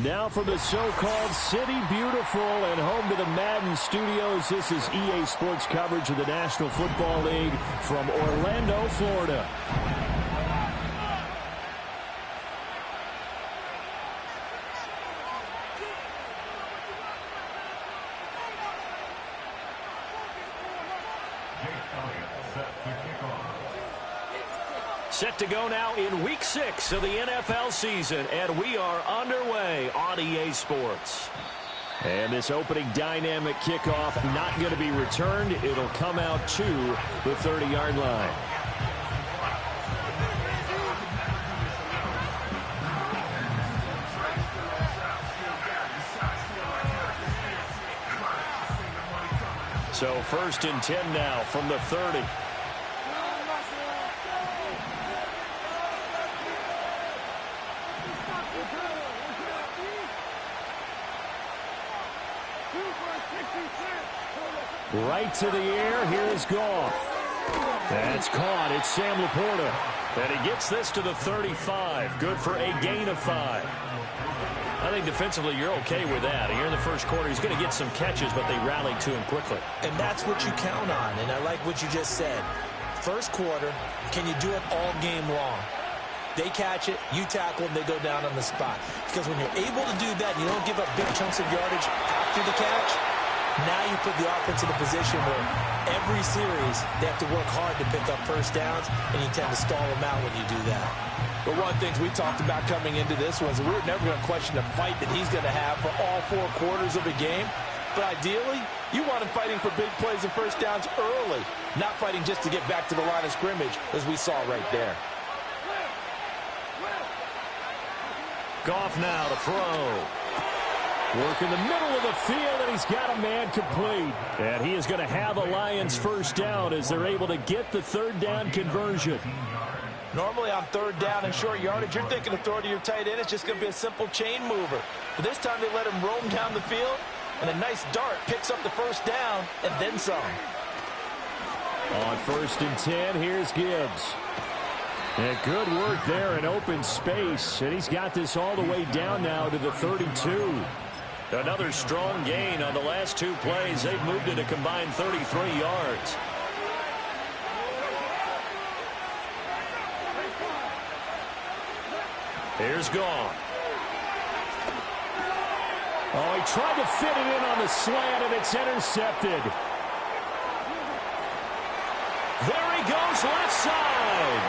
Now from the so-called City Beautiful and home to the Madden Studios, this is EA Sports coverage of the National Football League from Orlando, Florida. Set to go now in Week 6 of the NFL season, and we are underway on EA Sports. And this opening dynamic kickoff not going to be returned. It'll come out to the 30-yard line. So 1st and 10 now from the 30. Right to the air. Here's Goff. That's caught. It's Sam Laporta. And he gets this to the 35. Good for a gain of 5. I think defensively you're okay with that. Here in the first quarter, he's going to get some catches, but they rallied to him quickly. And that's what you count on. And I like what you just said. First quarter, can you do it all game long? They catch it, you tackle them, they go down on the spot. Because when you're able to do that, you don't give up big chunks of yardage after the catch. Now you put the offense in a position where every series they have to work hard to pick up first downs, and you tend to stall them out when you do that. But one of the things we talked about coming into this was we're never going to question the fight that he's going to have for all 4 quarters of the game. But ideally, you want him fighting for big plays and first downs early, not fighting just to get back to the line of scrimmage, as we saw right there. Goff now to throw. Work in the middle of the field, and he's got a man complete. And he is going to have a Lions first down as they're able to get the 3rd down conversion. Normally on 3rd down and short yardage, you're thinking to throw to your tight end. It's just going to be a simple chain mover. But this time they let him roam down the field, and a nice dart picks up the first down and then some. On 1st and 10, here's Gibbs. And good work there in open space. And he's got this all the way down now to the 32. Another strong gain on the last 2 plays. They've moved it a combined 33 yards. Here's Goff. Oh, he tried to fit it in on the slant, and it's intercepted. There he goes, left side.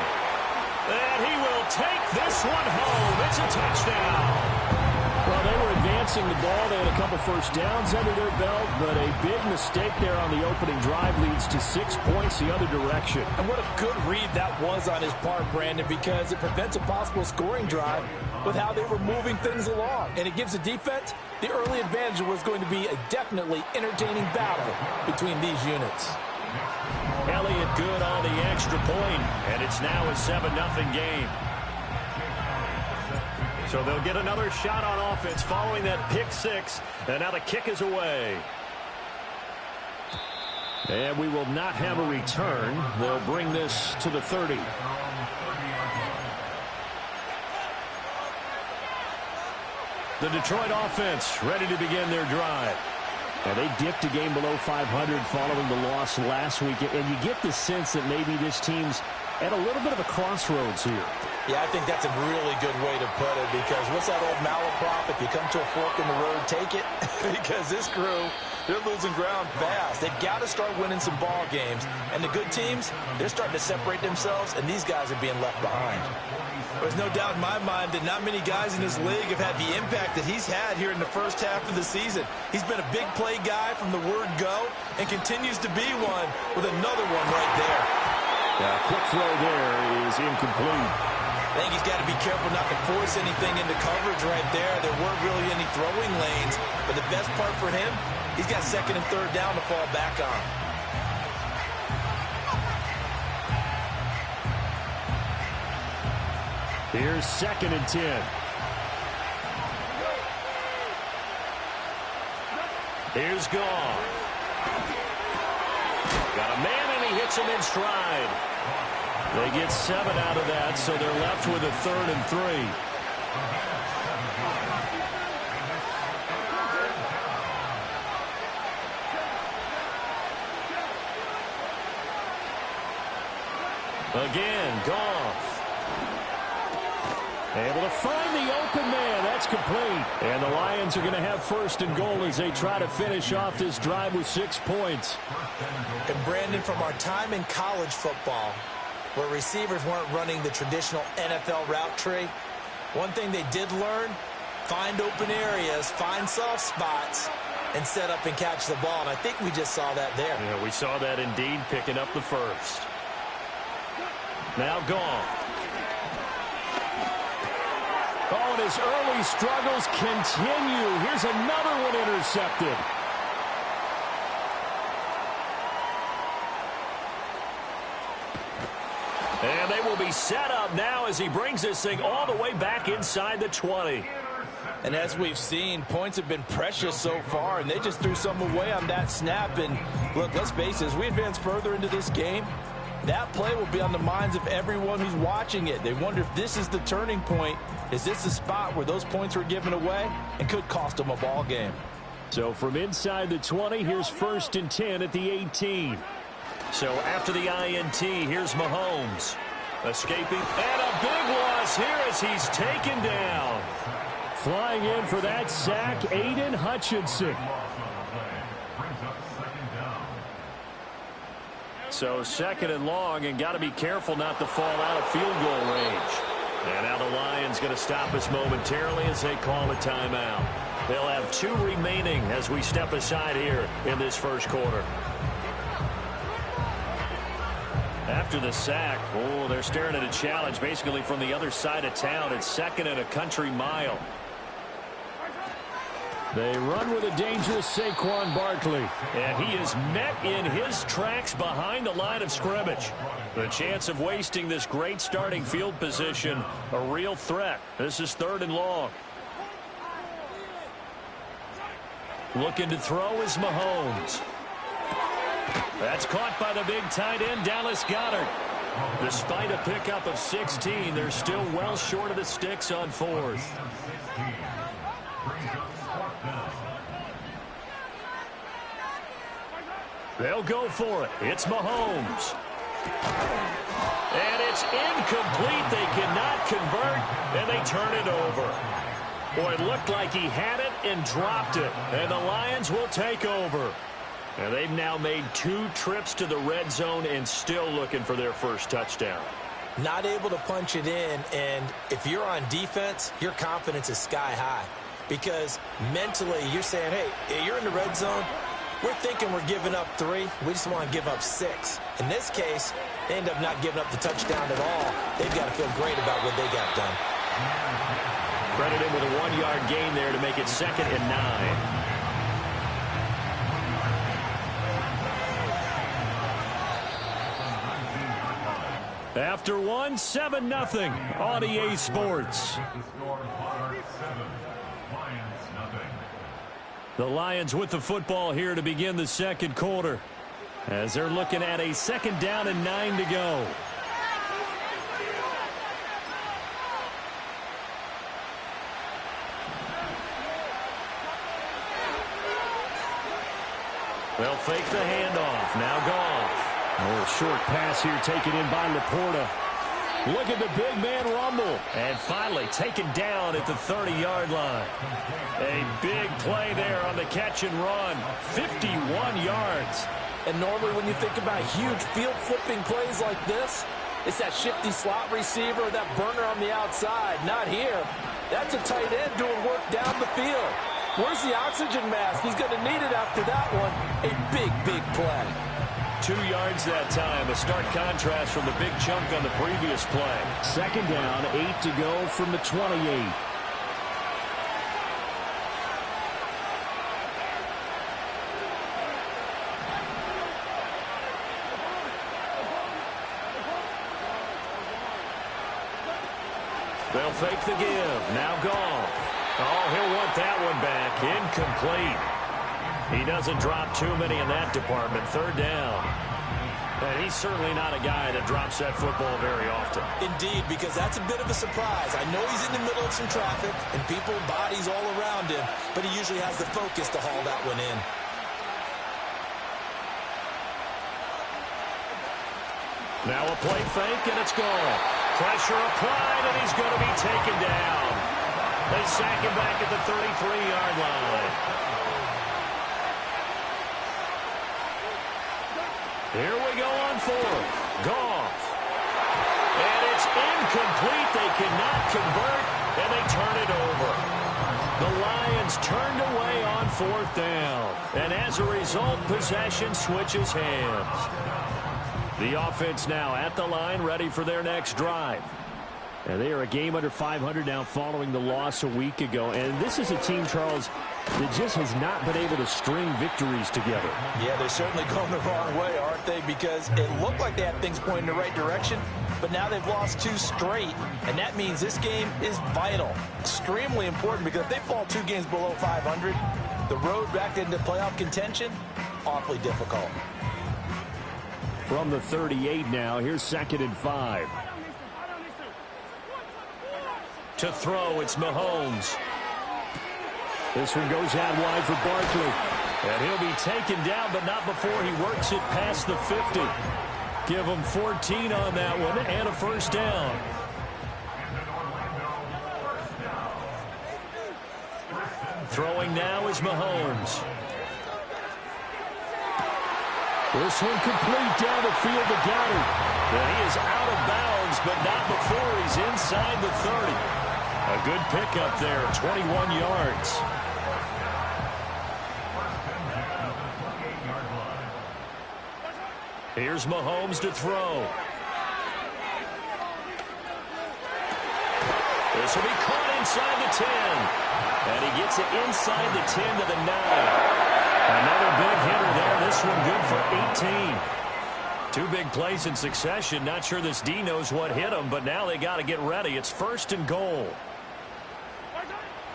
And he will take this one home. It's a touchdown. Well, they were advancing the ball. They had a couple first downs under their belt, but a big mistake there on the opening drive leads to 6 points the other direction. And what a good read that was on his part, Brandon, because it prevents a possible scoring drive with how they were moving things along. And it gives the defense the early advantage. Was going to be a definitely entertaining battle between these units. Elliott good on the extra point, and it's now a 7-0 game. So they'll get another shot on offense following that pick 6, and now the kick is away. And we will not have a return. They'll bring this to the 30. The Detroit offense ready to begin their drive. And they dipped a game below 500 following the loss last week. And you get the sense that maybe this team's at a little bit of a crossroads here. Yeah, I think that's a really good way to put it, because what's that old malaprop? If you come to a fork in the road, take it. Because this crew, they're losing ground fast. They've got to start winning some ball games. And the good teams, they're starting to separate themselves, and these guys are being left behind. There's no doubt in my mind that not many guys in this league have had the impact that he's had here in the first half of the season. He's been a big play guy from the word go and continues to be one with another one right there. Quick throw there is incomplete. I think he's got to be careful not to force anything into coverage right there. There weren't really any throwing lanes, but the best part for him, he's got 2nd and 3rd down to fall back on. Here's 2nd and 10. Here's Goff. Got a man, and he hits him in stride. They get 7 out of that, so they're left with a 3rd and 3. Again, Goff. Able to find the open man. That's complete. And the Lions are going to have first and goal as they try to finish off this drive with 6 points. And Brandon, from our time in college football, where receivers weren't running the traditional NFL route tree, one thing they did learn, find open areas, find soft spots, and set up and catch the ball. And I think we just saw that there. Yeah, we saw that indeed, picking up the first. Now Goff. Oh, and his early struggles continue. Here's another one intercepted. And they will be set up now as he brings this thing all the way back inside the 20. And as we've seen, points have been precious so far, and they just threw some away on that snap. And look, let's face it, as we advance further into this game, that play will be on the minds of everyone who's watching it. They wonder if this is the turning point. Is this the spot where those points were given away and could cost them a ball game? So from inside the 20, here's 1st and 10 at the 18. So after the INT, here's Mahomes. Escaping, and a big loss here as he's taken down. Flying in for that sack, Aiden Hutchinson. So 2nd and long, and got to be careful not to fall out of field goal range. And now the Lions going to stop us momentarily as they call a timeout. They'll have 2 remaining as we step aside here in this first quarter. After the sack, oh, they're staring at a challenge basically from the other side of town. It's 2nd and a country mile. They run with a dangerous Saquon Barkley. And he is met in his tracks behind the line of scrimmage. The chance of wasting this great starting field position, a real threat. This is 3rd and long. Looking to throw is Mahomes. That's caught by the big tight end, Dallas Goedert. Despite a pickup of 16, they're still well short of the sticks on 4th. They'll go for it. It's Mahomes. And it's incomplete. They cannot convert, and they turn it over. Boy, it looked like he had it and dropped it. And the Lions will take over. And they've now made 2 trips to the red zone and still looking for their first touchdown. Not able to punch it in, and if you're on defense, your confidence is sky high. Because mentally, you're saying, hey, you're in the red zone. We're thinking we're giving up 3. We just want to give up 6. In this case, they end up not giving up the touchdown at all. They've got to feel great about what they got done. Credit him with a 1-yard gain there to make it 2nd and 9. After 1, 7-0 on EA Sports. The Lions with the football here to begin the second quarter, as they're looking at a 2nd down and 9 to go. They'll fake the handoff. Now Goff. A short pass here taken in by Laporta. Look at the big man rumble. And finally taken down at the 30-yard line. A big play there on the catch and run. 51 yards. And normally when you think about huge field flipping plays like this, it's that shifty slot receiver or that burner on the outside. Not here. That's a tight end doing work down the field. Where's the oxygen mask? He's going to need it after that one. A big, big play. 2 yards that time. A stark contrast from the big chunk on the previous play. 2nd down, 8 to go from the 28. They'll fake the give. Now Goff. Oh, he'll want that one back. Incomplete. He doesn't drop too many in that department. 3rd down. And he's certainly not a guy that drops that football very often. Indeed, because that's a bit of a surprise. I know he's in the middle of some traffic and people, bodies all around him, but he usually has the focus to haul that one in. Now a play fake, and it's gone. Pressure applied, and he's going to be taken down. They sack him back at the 33-yard line. Here we go on fourth. Goff. And it's incomplete. They cannot convert, and they turn it over. The Lions turned away on fourth down. And as a result, possession switches hands. The offense now at the line, ready for their next drive. And they are a game under 500 now following the loss a week ago. And this is a team, Charles, that just has not been able to string victories together. Yeah, they're certainly going the wrong way, aren't they? Because it looked like they had things pointing in the right direction, but now they've lost 2 straight. And that means this game is vital, extremely important, because if they fall 2 games below 500, the road back into playoff contention, awfully difficult. From the 38 now, here's 2nd and 5. To throw, it's Mahomes. This one goes out wide for Barkley. And he'll be taken down, but not before he works it past the 50. Give him 14 on that one and a first down. Throwing now is Mahomes. This one complete down the field to Goddard. And he is out of bounds, but not before he's inside the 30. A good pickup there, 21 yards. Here's Mahomes to throw. This will be caught inside the 10. And he gets it inside the 10 to the 9. Another big hitter there. This one good for 18. 2 big plays in succession. Not sure this D knows what hit him, but now they got to get ready. It's 1st and goal.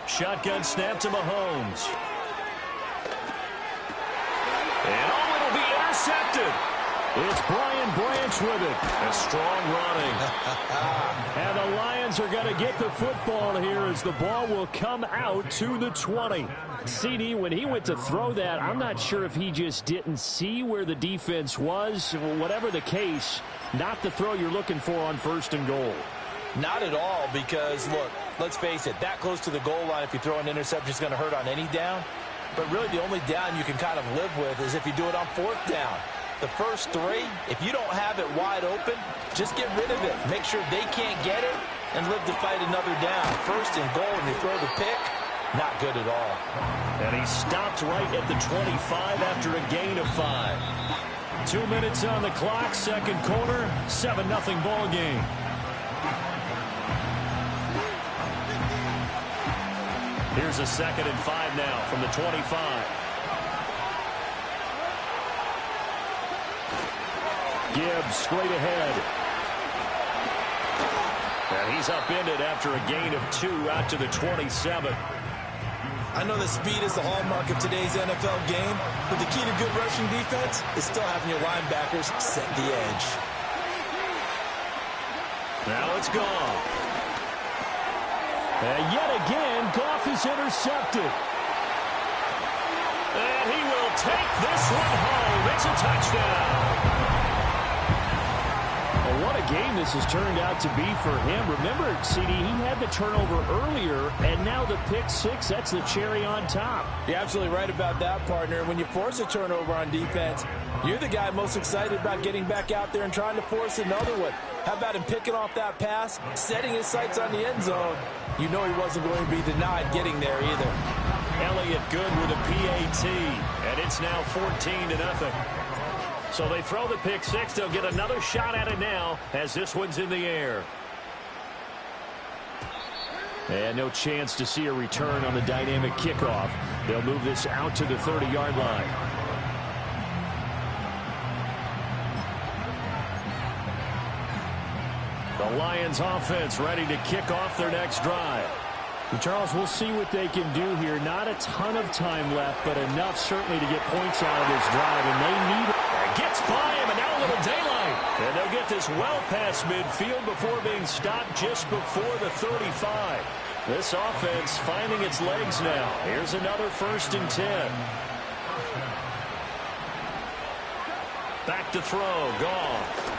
Shotgun snap to Mahomes. And it'll be intercepted. It's Brian Branch with it. A strong running. And the Lions are going to get the football here as the ball will come out to the 20. CD, when he went to throw that, I'm not sure if he just didn't see where the defense was. Whatever the case, not the throw you're looking for on 1st and goal. Not at all, because, look, let's face it, that close to the goal line, if you throw an interception, is going to hurt on any down. But really the only down you can kind of live with is if you do it on 4th down. The first 3, if you don't have it wide open, just get rid of it. Make sure they can't get it and live to fight another down. 1st and goal, and you throw the pick, not good at all. And he stopped right at the 25 after a gain of 5. 2 minutes on the clock, 2nd quarter, 7-0 ball game. Here's a 2nd and 5 now from the 25. Gibbs straight ahead. And he's upended after a gain of 2 out to the 27. I know that speed is the hallmark of today's NFL game, but the key to good rushing defense is still having your linebackers set the edge. Now it's Goff. And yet again, Goff is intercepted. And he will take this one home. It's a touchdown. Well, what a game this has turned out to be for him. Remember, CD, he had the turnover earlier, and now the pick 6, that's the cherry on top. You're absolutely right about that, partner. When you force a turnover on defense, you're the guy most excited about getting back out there and trying to force another one. How about him picking off that pass, setting his sights on the end zone? You know he wasn't going to be denied getting there either. Elliott good with a PAT, and it's now 14-0. So they throw the pick 6. They'll get another shot at it now as this one's in the air. And no chance to see a return on the dynamic kickoff. They'll move this out to the 30-yard line. The Lions offense ready to kick off their next drive. And Charles, we'll see what they can do here. Not a ton of time left, but enough certainly to get points out of this drive, and they need it. Gets by him, and now a little daylight. And they'll get this well past midfield before being stopped just before the 35. This offense finding its legs now. Here's another 1st and 10. Back to throw, Goff.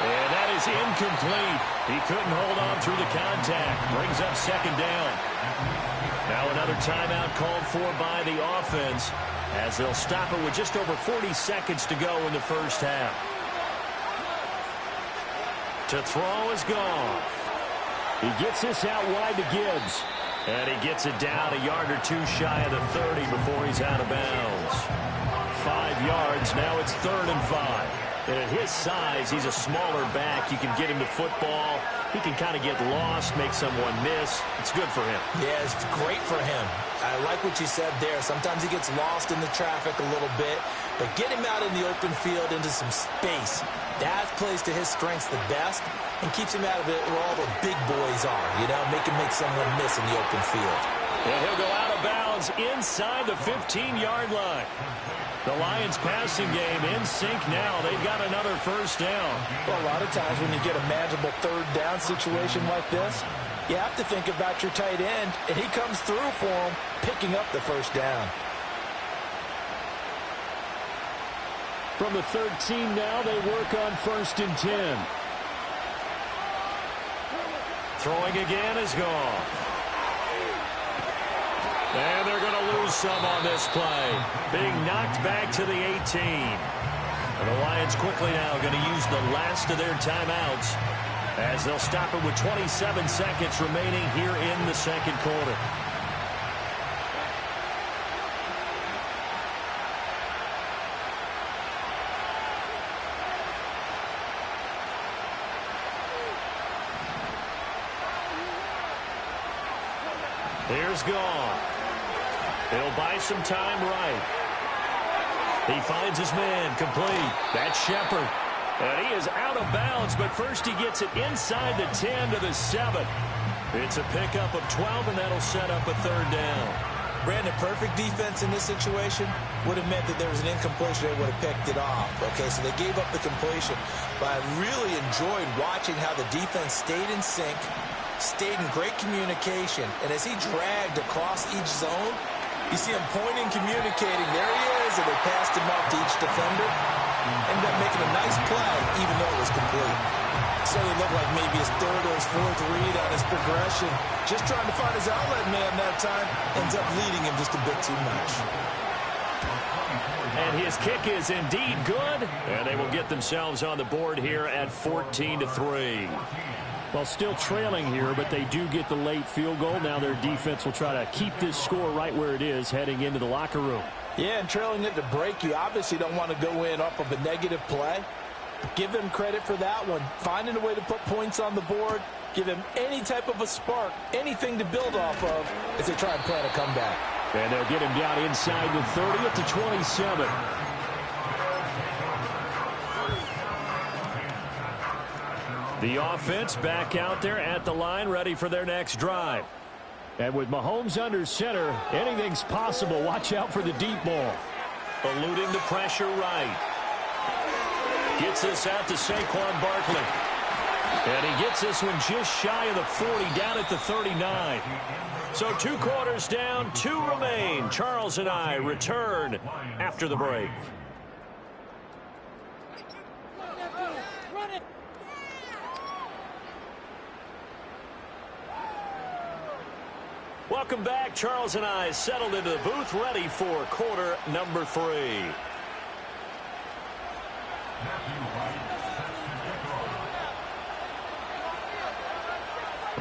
And that is incomplete. He couldn't hold on through the contact. Brings up second down. Now another timeout called for by the offense as they'll stop it with just over 40 seconds to go in the first half. To throw is Goff. He gets this out wide to Gibbs. And he gets it down a yard or two shy of the 30 before he's out of bounds. 5 yards. Now it's 3rd and 5. And at his size, he's a smaller back. You can get him to football. He can kind of get lost, make someone miss. It's good for him. Yeah, it's great for him. I like what you said there. Sometimes he gets lost in the traffic a little bit. But get him out in the open field into some space. That plays to his strengths the best and keeps him out of it where all the big boys are. You know, make him make someone miss in the open field. And he'll go out of bounds inside the 15-yard line. The Lions passing game in sync now. They've got another first down. Well, a lot of times when you get a manageable 3rd down situation like this, you have to think about your tight end, and he comes through for him, picking up the first down. From the 13 now, they work on 1st and 10. Throwing again is Goff. And they're going to lose some on this play. Being knocked back to the 18. And the Lions quickly now going to use the last of their timeouts as they'll stop it with 27 seconds remaining here in the second quarter. Here's Goff. He'll buy some time right. He finds his man complete. That's Shepard. And he is out of bounds, but first he gets it inside the 10 to the 7. It's a pickup of 12, and that'll set up a 3rd down. Brandon, perfect defense in this situation would have meant that there was an incompletion. They would have picked it off. Okay, so they gave up the completion. But I really enjoyed watching how the defense stayed in sync, stayed in great communication, and as he dragged across each zone, you see him pointing, communicating. There he is, and they passed him off to each defender. Ended up making a nice play, even though it was complete. Certainly looked like maybe his 3rd or his 4th read on his progression. Just trying to find his outlet man that time. Ends up leading him just a bit too much. And his kick is indeed good. And they will get themselves on the board here at 14-3. Well, still trailing here, but they do get the late field goal. Now their defense will try to keep this score right where it is heading into the locker room. Yeah, and trailing it to break, you obviously don't want to go in off of a negative play. Give them credit for that one. Finding a way to put points on the board, give them any type of a spark, anything to build off of as they try and plan a comeback. And they'll get him down inside the 30 at the 27. The offense back out there at the line, ready for their next drive. And with Mahomes under center, anything's possible. Watch out for the deep ball. Eluding the pressure right. Gets this out to Saquon Barkley. And he gets this one just shy of the 40, down at the 39. So 2 quarters down, 2 remain. Charles and I return after the break. Welcome back. Charles and I settled into the booth, ready for quarter number 3.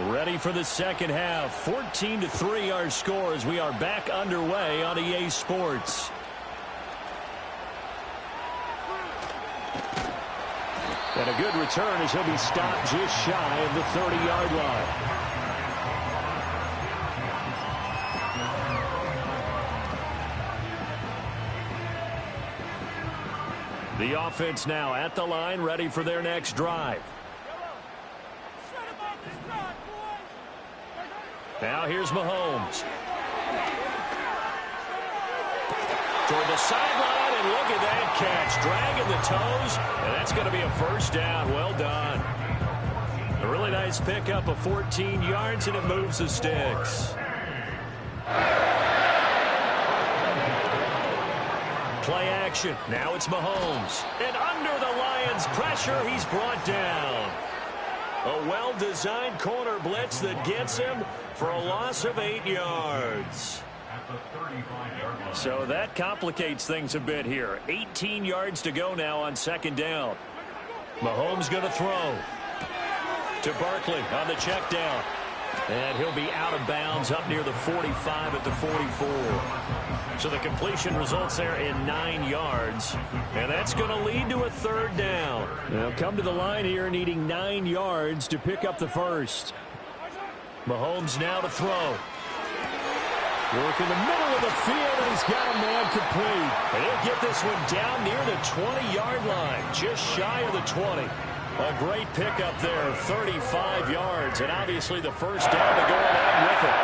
Ready for the second half. 14-3 our score as we are back underway on EA Sports. And a good return as he'll be stopped just shy of the 30-yard line. The offense now at the line, ready for their next drive. Now here's Mahomes. Toward the sideline, and look at that catch. Dragging the toes, and that's going to be a first down. Well done. A really nice pickup of 14 yards, and it moves the sticks. Play action. action. Now it's Mahomes. And under the Lions' pressure, he's brought down. A well-designed corner blitz that gets him for a loss of 8 yards. So that complicates things a bit here. 18 yards to go now on second down. Mahomes going to throw to Barkley on the check down. And he'll be out of bounds up near the 45 at the 44. So the completion results there in 9 yards. And that's going to lead to a third down. They'll come to the line here needing 9 yards to pick up the first. Mahomes now to throw. Work in the middle of the field, and he's got a man complete. And he'll get this one down near the 20-yard line, just shy of the 20. A great pickup there, 35 yards, and obviously the first down to go along with it.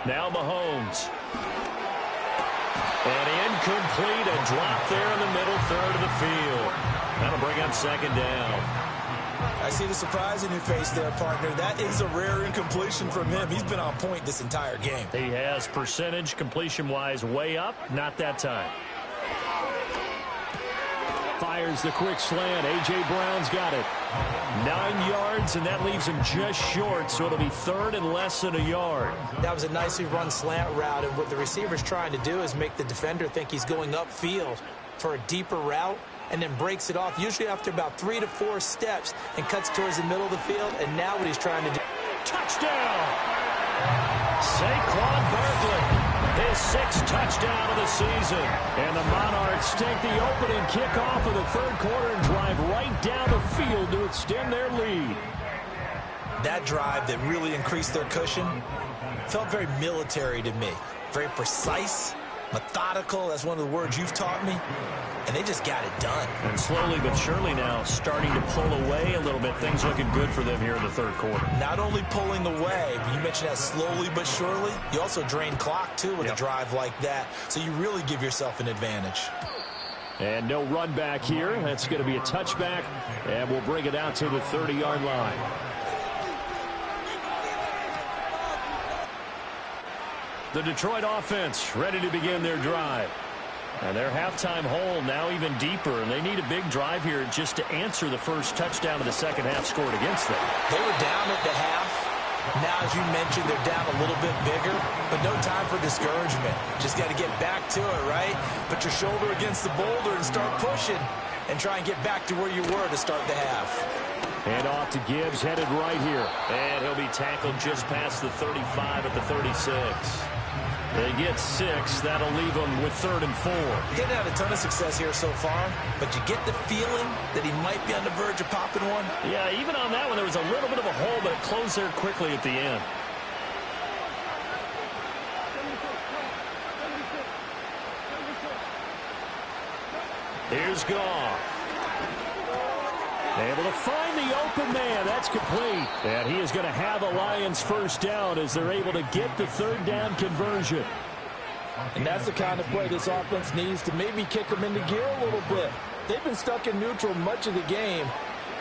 Now Mahomes. And incomplete, a drop there in the middle third of the field. That'll bring up second down. I see the surprise in your face there, partner. That is a rare incompletion from him. He's been on point this entire game. He has percentage completion-wise way up, not that time. Fires the quick slant. A.J. Brown's got it. 9 yards, and that leaves him just short, so it'll be third and less than a yard. That was a nicely run slant route, and what the receiver's trying to do is make the defender think he's going upfield for a deeper route, and then breaks it off, usually after about 3 to 4 steps, and cuts towards the middle of the field, and now what he's trying to do. Touchdown! Saquon Barkley. His 6th touchdown of the season. And the Monarchs take the opening kickoff of the third quarter and drive right down the field to extend their lead. That drive that really increased their cushion felt very military to me. Very precise, methodical. That's one of the words you've taught me. And they just got it done. And slowly but surely now starting to pull away a little bit. Things looking good for them here in the third quarter. Not only pulling away, but you mentioned that slowly but surely. You also drain clock, too, with a drive like that. So you really give yourself an advantage. And no run back here. That's going to be a touchback. And we'll bring it out to the 30-yard line. The Detroit offense ready to begin their drive. And their halftime hole now even deeper, and they need a big drive here just to answer the first touchdown of the second half scored against them. They were down at the half. Now, as you mentioned, they're down a little bit bigger, but no time for discouragement. Just got to get back to it, right? Put your shoulder against the boulder and start pushing and try and get back to where you were to start the half. And off to Gibbs, headed right here. And he'll be tackled just past the 35 at the 36. They get 6. That'll leave them with 3rd and 4. He didn't have a ton of success here so far, but you get the feeling that he might be on the verge of popping one. Yeah, even on that one, there was a little bit of a hole, but it closed there quickly at the end. Here's Goff. Able to find the open man. That's complete. And he is going to have a Lions first down as they're able to get the third down conversion. And that's the kind of play this offense needs to maybe kick them into gear a little bit. They've been stuck in neutral much of the game.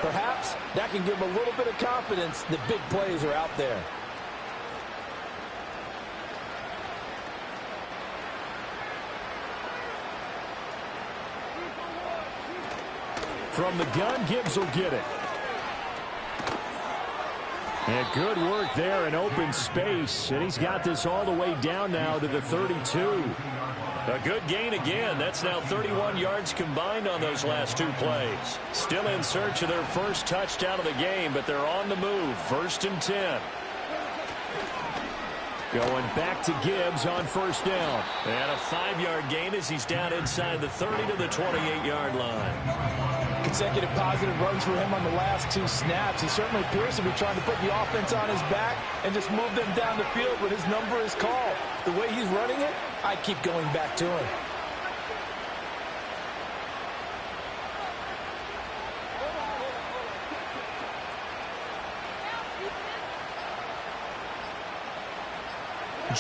Perhaps that can give them a little bit of confidence that big plays are out there. From the gun, Gibbs will get it. And good work there in open space. And he's got this all the way down now to the 32. A good gain again. That's now 31 yards combined on those last 2 plays. Still in search of their first touchdown of the game, but they're on the move. 1st and 10. Going back to Gibbs on first down. And a 5-yard gain as he's down inside the 30 to the 28-yard line. Consecutive positive runs for him on the last 2 snaps. He certainly appears to be trying to put the offense on his back and just move them down the field when his number is called. The way he's running it, I keep going back to him.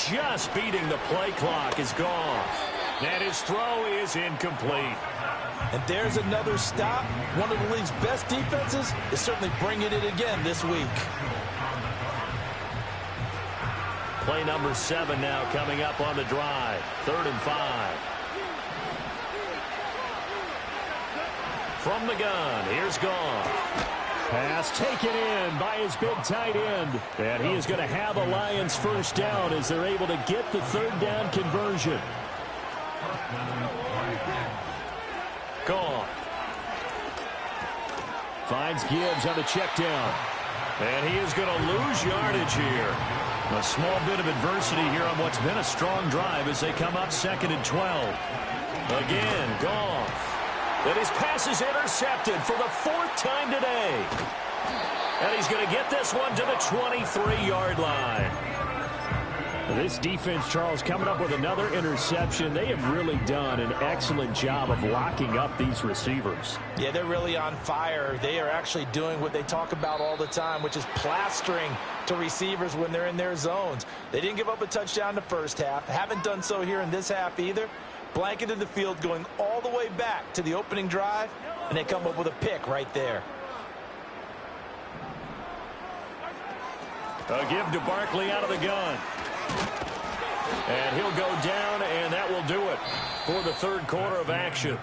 Just beating the play clock is Goff. And his throw is incomplete. And there's another stop. One of the league's best defenses is certainly bringing it again this week. Play number 7 now coming up on the drive. 3rd and 5. From the gun, here's Goff. Pass taken in by his big tight end. And he is going to have a Lions first down as they're able to get the 3rd down conversion. Goff. Finds Gibbs on the check down. And he is going to lose yardage here. A small bit of adversity here on what's been a strong drive as they come up 2nd and 12. Again, Goff. And his pass is intercepted for the 4th time today. And he's going to get this one to the 23-yard line. This defense, Charles, coming up with another interception. They have really done an excellent job of locking up these receivers. Yeah, they're really on fire. They are actually doing what they talk about all the time, which is plastering to receivers when they're in their zones. They didn't give up a touchdown in the first half. Haven't done so here in this half either. Blanketed the field going all the way back to the opening drive, and they come up with a pick right there. A give to Barkley out of the gun. And he'll go down, and that will do it for the 3rd quarter of action.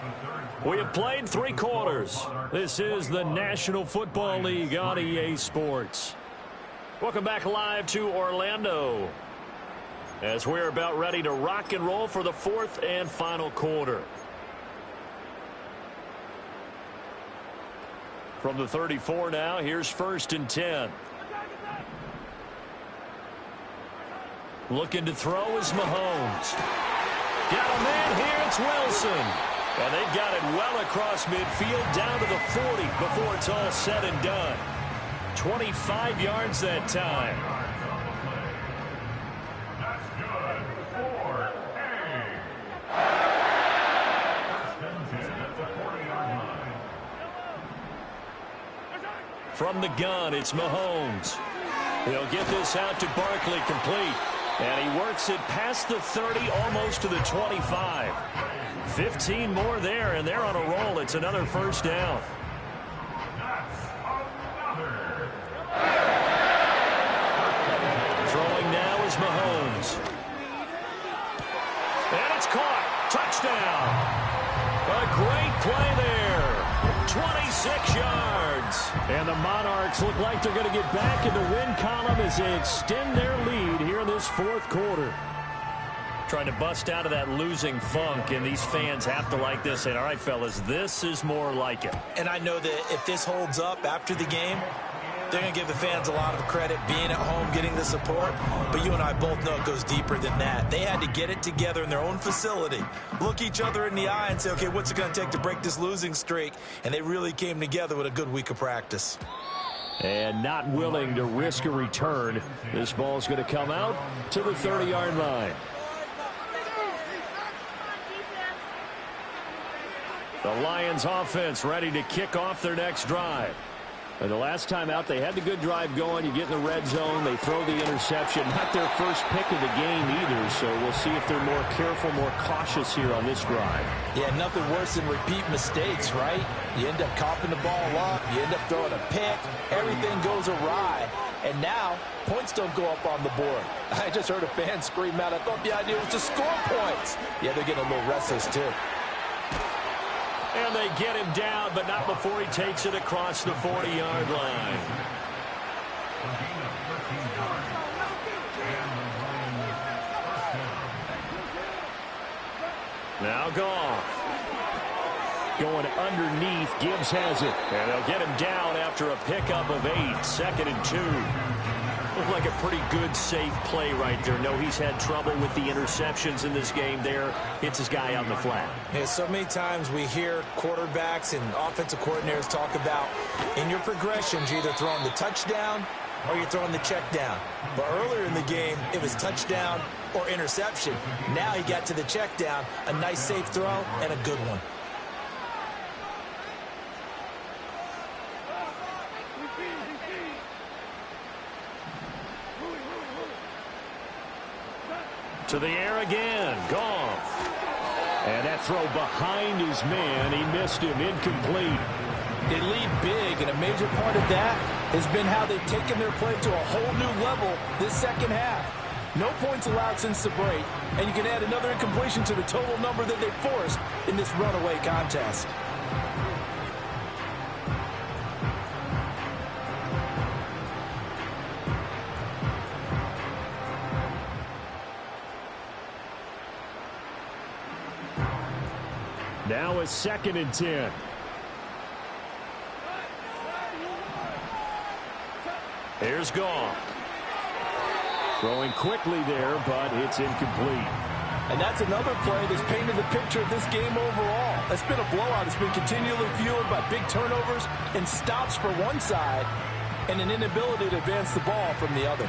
We have played 3 quarters. This is the National Football League on EA Sports. Welcome back live to Orlando as we're about ready to rock and roll for the 4th and final quarter. From the 34 now, here's 1st and 10. Looking to throw is Mahomes. Got a man here, it's Wilson. And they've got it well across midfield down to the 40 before it's all said and done. 25 yards that time. From the gun, it's Mahomes. He'll get this out to Barkley, complete. And he works it past the 30, almost to the 25. 15 more there, and they're on a roll. It's another first down. Throwing now is Mahomes. And it's caught. Touchdown. A great play there. 26 yards. And the Monarchs look like they're going to get back in the win column as they extend their lead here in this 4th quarter. Trying to bust out of that losing funk, and these fans have to like this. And all right, fellas, this is more like it. And I know that if this holds up after the game, they're going to give the fans a lot of credit being at home, getting the support. But you and I both know it goes deeper than that. They had to get it together in their own facility, look each other in the eye and say, okay, what's it going to take to break this losing streak? And they really came together with a good week of practice. And not willing to risk a return. This ball's going to come out to the 30-yard line. The Lions offense ready to kick off their next drive. And the last time out, they had the good drive going. You get in the red zone, they throw the interception. Not their first pick of the game either, so we'll see if they're more careful, more cautious here on this drive. Yeah, nothing worse than repeat mistakes, right? You end up coughing the ball up, you end up throwing a pick, everything goes awry. And now, points don't go up on the board. I just heard a fan scream out, I thought the idea was to score points. Yeah, they're getting a little restless too. And they get him down, but not before he takes it across the 40-yard line. Now Goff. Going underneath, Gibbs has it. And they'll get him down after a pickup of 8, 2nd and 2. Looked like a pretty good, safe play right there. No, he's had trouble with the interceptions in this game there. Hits his guy on the flat. Yeah, so many times we hear quarterbacks and offensive coordinators talk about in your progressions, you're either throwing the touchdown or you're throwing the check down. But earlier in the game, it was touchdown or interception. Now he got to the check down, a nice safe throw, and a good one. To the air again, Goff. And that throw behind his man, he missed him, incomplete. They lead big, and a major part of that has been how they've taken their play to a whole new level this second half. No points allowed since the break, and you can add another incompletion to the total number that they forced in this runaway contest. Now a 2nd and 10. Here's Goff. Throwing quickly there, but it's incomplete. And that's another play that's painted the picture of this game overall. It's been a blowout. It's been continually fueled by big turnovers and stops for one side and an inability to advance the ball from the other.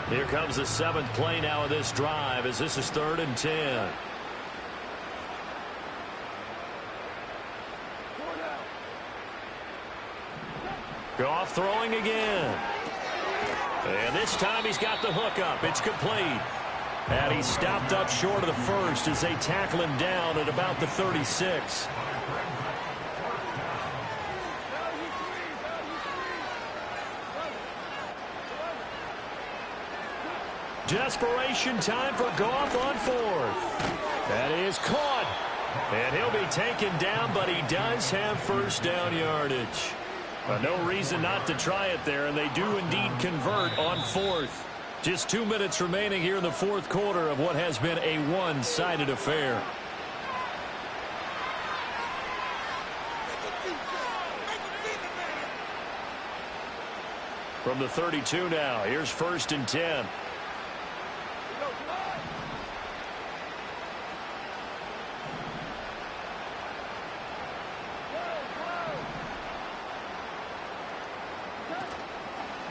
Here comes the 7th play now of this drive as this is 3rd and 10. Goff throwing again. And this time he's got the hook up. It's complete. And he's stopped up short of the first as they tackle him down at about the 36. Desperation time for Goff on 4th. That is caught. And he'll be taken down, but he does have first down yardage. No reason not to try it there, and they do indeed convert on 4th. Just 2 minutes remaining here in the 4th quarter of what has been a one-sided affair. From the 32 now, here's 1st and 10.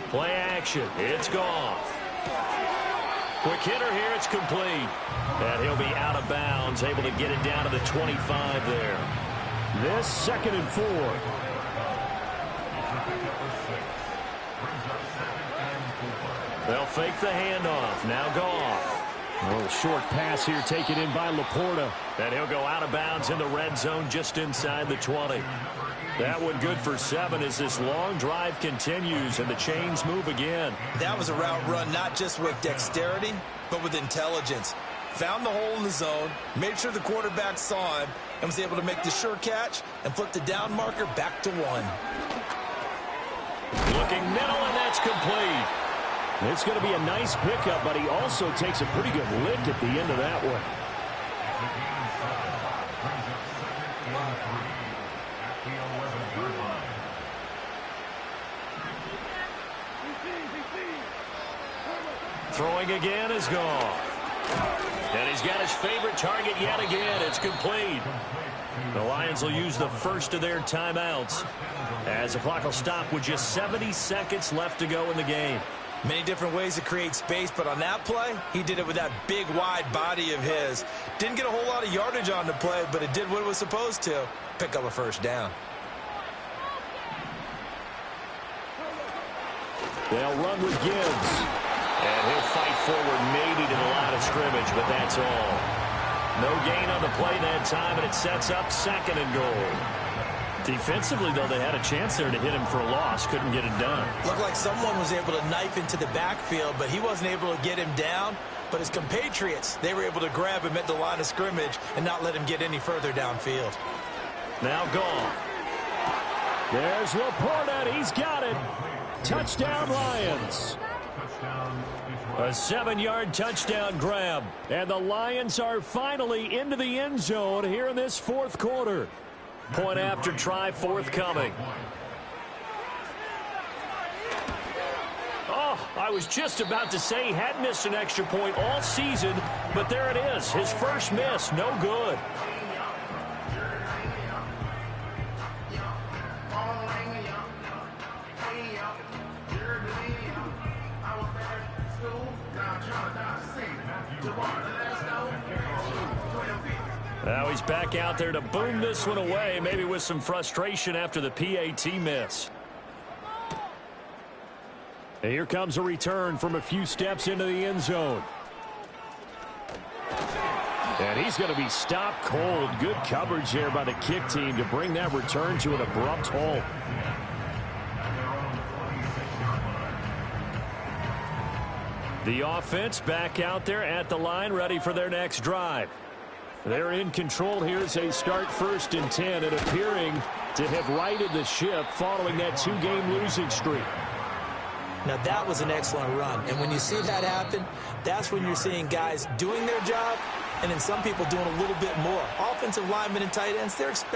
Play action. It's Goff. Quick hitter here. It's complete. And he'll be out of bounds, able to get it down to the 25 there. This 2nd and 4. They'll fake the handoff. Now Goff. A little short pass here taken in by Laporta. And he'll go out of bounds in the red zone just inside the 20. That one good for 7 as this long drive continues and the chains move again. That was a route run not just with dexterity, but with intelligence. Found the hole in the zone, made sure the quarterback saw him, and was able to make the sure catch and flip the down marker back to 1. Looking middle, and that's complete. It's going to be a nice pickup, but he also takes a pretty good lick at the end of that one. Throwing again is Goff. And he's got his favorite target yet again. It's complete. The Lions will use the first of their timeouts as the clock will stop with just 70 seconds left to go in the game. Many different ways to create space, but on that play, he did it with that big, wide body of his. Didn't get a whole lot of yardage on the play, but it did what it was supposed to. Pick up a first down. They'll run with Gibbs. And he'll fight forward maybe to the line of scrimmage, but that's all. No gain on the play that time, and it sets up 2nd and goal. Defensively, though, they had a chance there to hit him for a loss. Couldn't get it done. Looked like someone was able to knife into the backfield, but he wasn't able to get him down. But his compatriots, they were able to grab him at the line of scrimmage and not let him get any further downfield. Now gone. There's Laporta, and he's got it. Touchdown, Lions. A 7-yard touchdown grab. And the Lions are finally into the end zone here in this 4th quarter. Point after try forthcoming. Oh, I was just about to say he had missed an extra point all season, but there it is. His first miss, no good. Now he's back out there to boom this one away, maybe with some frustration after the PAT miss. And here comes a return from a few steps into the end zone. And he's going to be stopped cold. Good coverage there by the kick team to bring that return to an abrupt halt. The offense back out there at the line, ready for their next drive. They're in control here as they start 1st and 10 and appearing to have righted the ship following that 2-game losing streak. Now, that was an excellent run. And when you see that happen, that's when you're seeing guys doing their job and then some people doing a little bit more. Offensive linemen and tight ends, they're expecting